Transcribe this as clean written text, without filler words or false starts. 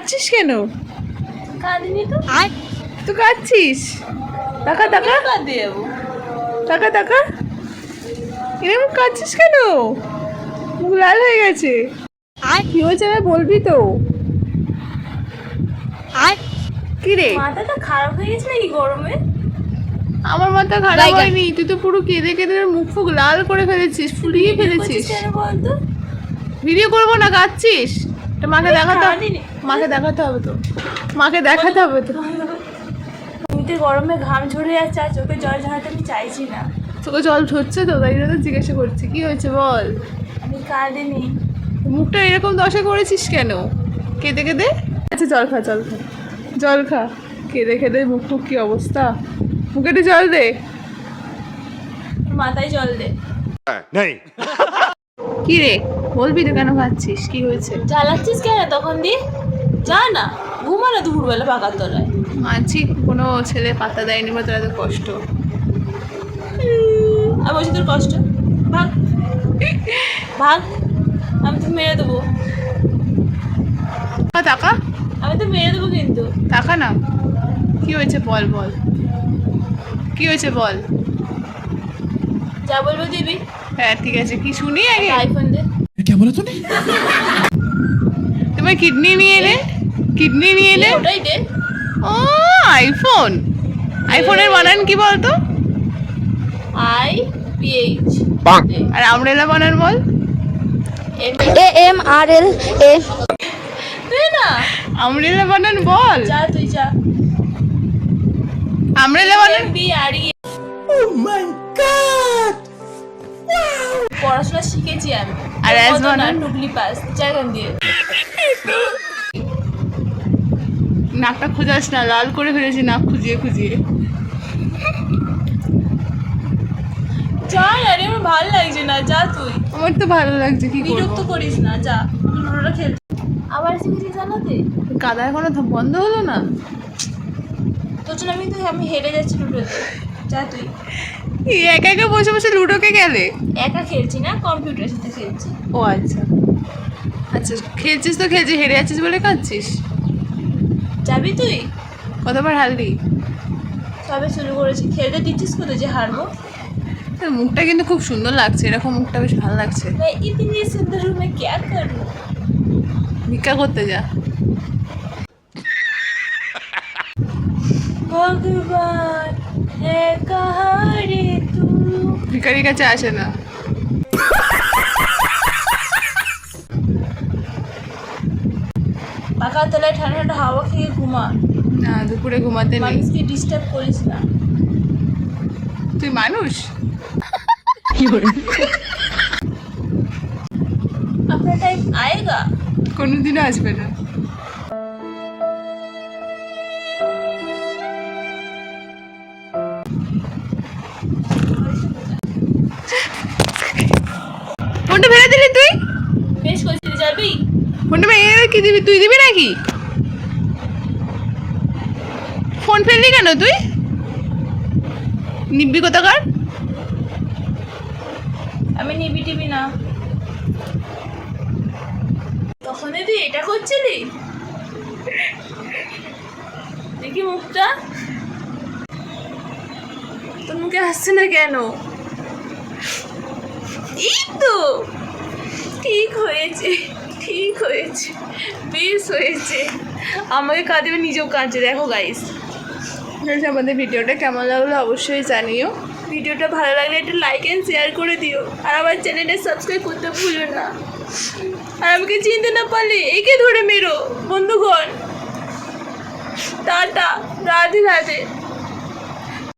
কাঁদছিস কেন? কাঁদিনি তো। তুই কাঁদছিস? টাকা টাকা কাঁদতে যাবো? টাকা টাকা এরকম কাঁদছিস কেন? মুখ লাল হয়ে গেছে। কি হয়েছে না বলবি তো? কি রে? মাথাটা খারাপ হয়ে গেছে নাকি গরমে? আমার মাথা খারাপ হয়নি, তুই তো পুরো কেঁদে কেঁদে মুখ ফুক লাল করে ফেলেছিস, ফুলিয়ে ফেলেছিস। কেন বলতো? ভিডিও করবো না, কাঁদছিস? এটা মাকে দেখাতে হবে, কাঁদিনি। মাকে দেখাতে হবে তো, মাকে দেখাতে হবে তো। এমনিতে গরমে ঘাম ঝরে যাচ্ছে আর চোখে জল ঝরাতে আমি চাইছি না। তোকে জল ঝরছে তো, তাই জন্য জিজ্ঞাসা করছি কি হয়েছে বল। আমি কাঁদিনি। মুখটা এরকম দশা করেছিস কেন? কেঁদে কেঁদে? আচ্ছা জল খা, জল খা, জল খা। কেঁদে কেঁদে মুখ টুক কি অবস্থা, মুখে একটু জল দে। মাথায় জল দে। नहीं। কি রে বলবি তো কেন খাচ্ছিস, কি হয়েছে? জ্বালাচ্ছিস কেন তখন দিয়ে? যা না, ঘুমা না দুপুরবেলা পাকার তলায়। মানছি কোনো ছেলে পাতা দেয়নি বা তোর এত কষ্ট। আর বলছি তোর কষ্ট, ভাগ ভাগ, আমি তো মেরে দেবো। টাকা আমি তো মেরে দেবো কিন্তু। টাকা না, কি হয়েছে বল বল, কি হয়েছে বল। যা বলবো দিবি। হ্যাঁ ঠিক আছে, কি শুনি আগে। আইফোন দে। क्या बोला तूने? তোমার কিডনি নিয়ে এলে, কিডনি নিয়ে এলে। ওটাই দে। ও আইফোন, আইফোনের বানান কি বলতো? IPH। আর আমরেলা বানান বল। AMRLA দে না। আমরেলা বানান বল। যা তুই যা। আমরেলা বানান। MBRE। পড়াশোনা শিখেছি আমি। আর তোর as মতো না, বানান? টুকলি পাস জায়গা দিয়ে। নাকটা খুঁজাস না, লাল করে ফেলেছি নাক খুঁজিয়ে খুঁজিয়ে। যা না রে, আমার ভালো লাগছে না, যা তুই। আমার তো ভালো লাগছে, কি বিরক্ত করবো। করিস না, যা লুডোটা খেল। আবার শিখেছিস জানাতে? কাদা এখনো বন্ধ হলো না। তোর জন্য আমি হেরে যাচ্ছি লুডোতে। যা তুই। এই একা একা বসে বসে লুডোকে গেলে। একা খেলছি না, কম্পিউটারের সাথে খেলছি। ও আচ্ছা আচ্ছা, খেলছিস তো খেলছিস, হেরে যাচ্ছিস বলে কাঁদছিস। যাবি তুই? কতবার হারলি? সবে শুরু করেছি, খেলতে দিচ্ছিস কোথায় যে হারবো? তোর মুখটা কিন্তু খুব সুন্দর লাগছে, এরকম মুখটা বেশ ভালো লাগছে। मैं इतनी सुंदर हूँ, मैं क्या करूँ? ভিক্ষা করতে যা। भगवान है कहाँ रे तू? ভিখারির কাছে আসে না। পাকা তলায় ঠান্ডা ঠান্ডা হাওয়া খেয়ে ঘুমা। না দুপুরে ঘুমাতে নেই। মানুষকে ডিস্টার্ব করিস না। তুই মানুষ? अपना टाइम आएगा। কোনোদিনও আসবে না। ফোনটা ফেলে দিলি তুই? বেশ করেছিস, যাবি? ফোনটা ভেঙে কি দিবি, তুই দিবি নাকি? ফোন ফেললি কেন তুই? নিব্বি কোথাকার। আমি নিবি টিবি না। তখনই তুই এটা করছিলি? দেখি মুখটা, তোর মুখে হাসছে না কেন? এই তো ঠিক হয়েছে, ঠিক হয়েছে, বেশ হয়েছে। আমাকে কাঁদিবে, নিজেও কাঁদছে। দেখো গাইস, আমাদের ভিডিওটা কেমন লাগলো অবশ্যই জানিও। ভিডিওটা ভালো লাগলে একটা লাইক অ্যান্ড শেয়ার করে দিও, আর আমার চ্যানেলটা সাবস্ক্রাইব করতে ভুলো না। আর আমাকে চিনতে না পারলে একে ধরে মেরো বন্ধুগণ। টাটা, রাধে রাধে।